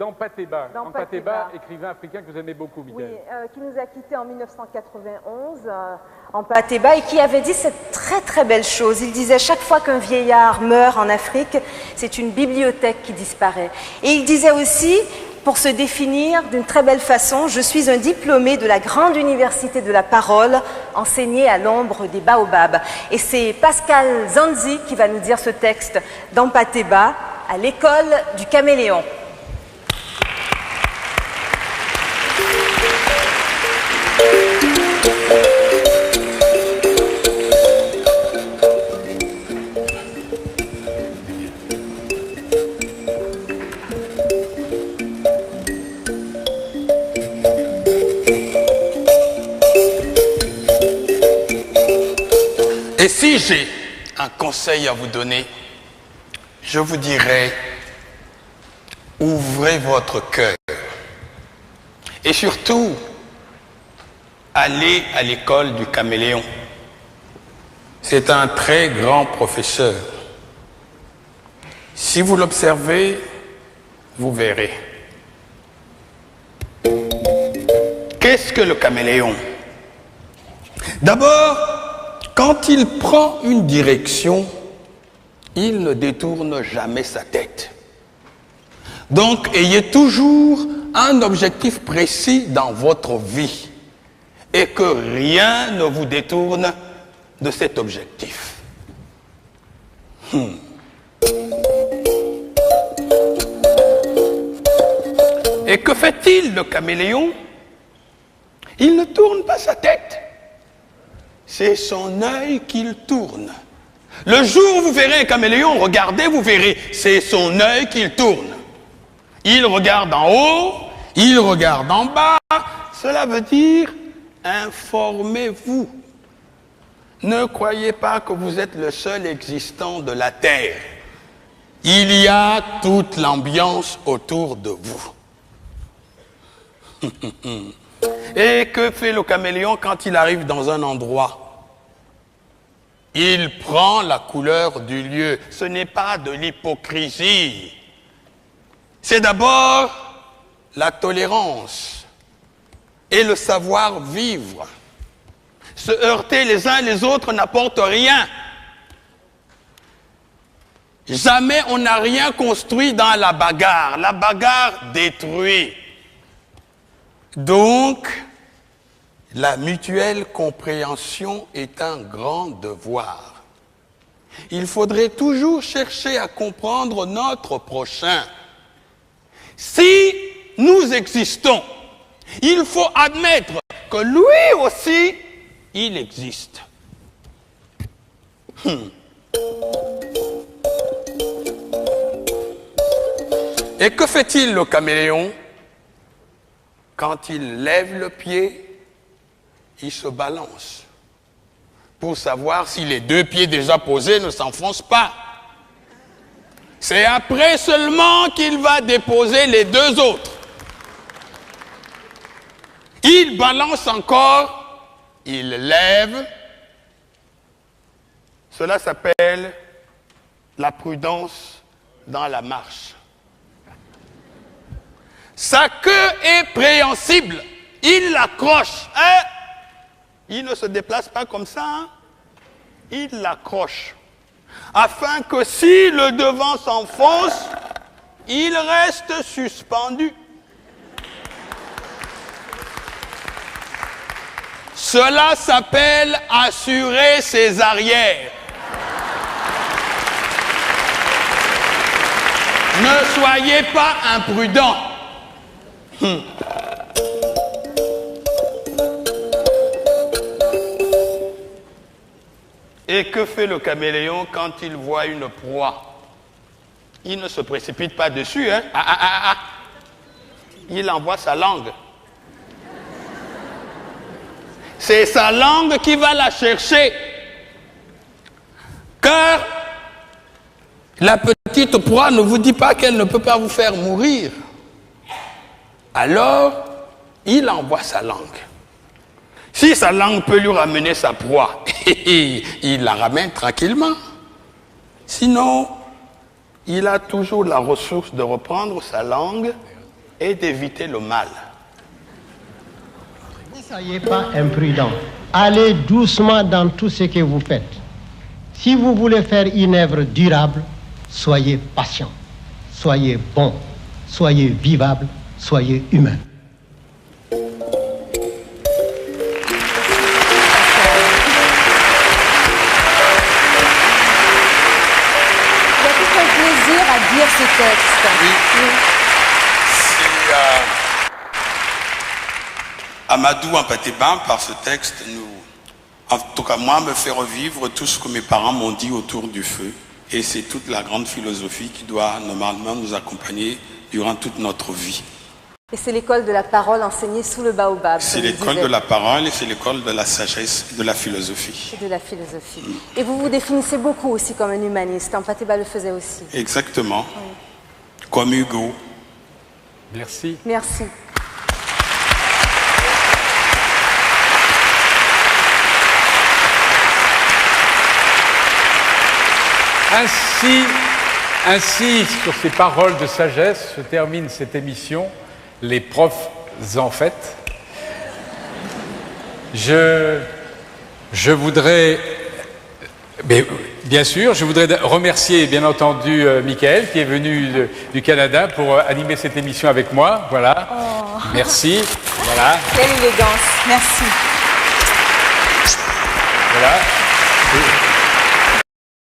Dans Patéba. Dans Patéba, écrivain africain que vous aimez beaucoup, Michael. Oui, qui nous a quittés en 1991 en Patéba et qui avait dit cette très très belle chose. Il disait chaque fois qu'un vieillard meurt en Afrique, c'est une bibliothèque qui disparaît. Et il disait aussi, pour se définir d'une très belle façon, je suis un diplômé de la grande université de la parole, enseigné à l'ombre des baobabs. Et c'est Pascal Zanzi qui va nous dire ce texte dans Patéba, à l'école du caméléon. Et si j'ai un conseil à vous donner, je vous dirais, ouvrez votre cœur. Et surtout, allez à l'école du caméléon. C'est un très grand professeur. Si vous l'observez, vous verrez. Qu'est-ce que le caméléon? D'abord, quand il prend une direction, il ne détourne jamais sa tête. Donc, ayez toujours un objectif précis dans votre vie et que rien ne vous détourne de cet objectif. Et que fait-il, le caméléon? Il ne tourne pas sa tête. C'est son œil qu'il tourne. Le jour où vous verrez un caméléon, regardez, vous verrez, c'est son œil qu'il tourne. Il regarde en haut, il regarde en bas. Cela veut dire, informez-vous. Ne croyez pas que vous êtes le seul existant de la Terre. Il y a toute l'ambiance autour de vous. Et que fait le caméléon quand il arrive dans un endroit? Il prend la couleur du lieu. Ce n'est pas de l'hypocrisie. C'est d'abord la tolérance et le savoir-vivre. Se heurter les uns les autres n'apporte rien. Jamais on n'a rien construit dans la bagarre. La bagarre détruit. Donc, la mutuelle compréhension est un grand devoir. Il faudrait toujours chercher à comprendre notre prochain. Si nous existons, il faut admettre que lui aussi, il existe. Et que fait-il, le caméléon? Quand il lève le pied, il se balance pour savoir si les deux pieds déjà posés ne s'enfoncent pas. C'est après seulement qu'il va déposer les deux autres. Il balance encore, il lève. Cela s'appelle la prudence dans la marche. Sa queue est préhensible. Il l'accroche. Il ne se déplace pas comme ça. Il l'accroche. Afin que si le devant s'enfonce, il reste suspendu. Cela s'appelle assurer ses arrières. Ne soyez pas imprudents. Et que fait le caméléon quand il voit une proie? Il ne se précipite pas dessus, hein? Il envoie sa langue. C'est sa langue qui va la chercher. Car la petite proie ne vous dit pas qu'elle ne peut pas vous faire mourir. Alors, il envoie sa langue. Si sa langue peut lui ramener sa proie, il la ramène tranquillement. Sinon, il a toujours la ressource de reprendre sa langue et d'éviter le mal. Ne soyez pas imprudents. Allez doucement dans tout ce que vous faites. Si vous voulez faire une œuvre durable, soyez patient, soyez bon, soyez vivable, soyez humain. À dire ce texte. Oui. C'est Amadou Ampateba, par ce texte, en tout cas moi, me fait revivre tout ce que mes parents m'ont dit autour du feu. Et c'est toute la grande philosophie qui doit normalement nous accompagner durant toute notre vie. Et c'est l'école de la parole enseignée sous le baobab. C'est l'école de la parole et c'est l'école de la sagesse et de la philosophie. Et de la philosophie. Et vous vous définissez beaucoup aussi comme un humaniste. Ampateba le faisait aussi. Exactement. Oui. Comme Hugo. Merci. Merci. Ainsi, sur ces paroles de sagesse, se termine cette émission. Les profs en fait. Je voudrais, mais bien sûr, je voudrais remercier bien entendu Michael qui est venu du Canada pour animer cette émission avec moi. Voilà. Oh. Merci. Voilà. Quelle élégance. Merci. Voilà.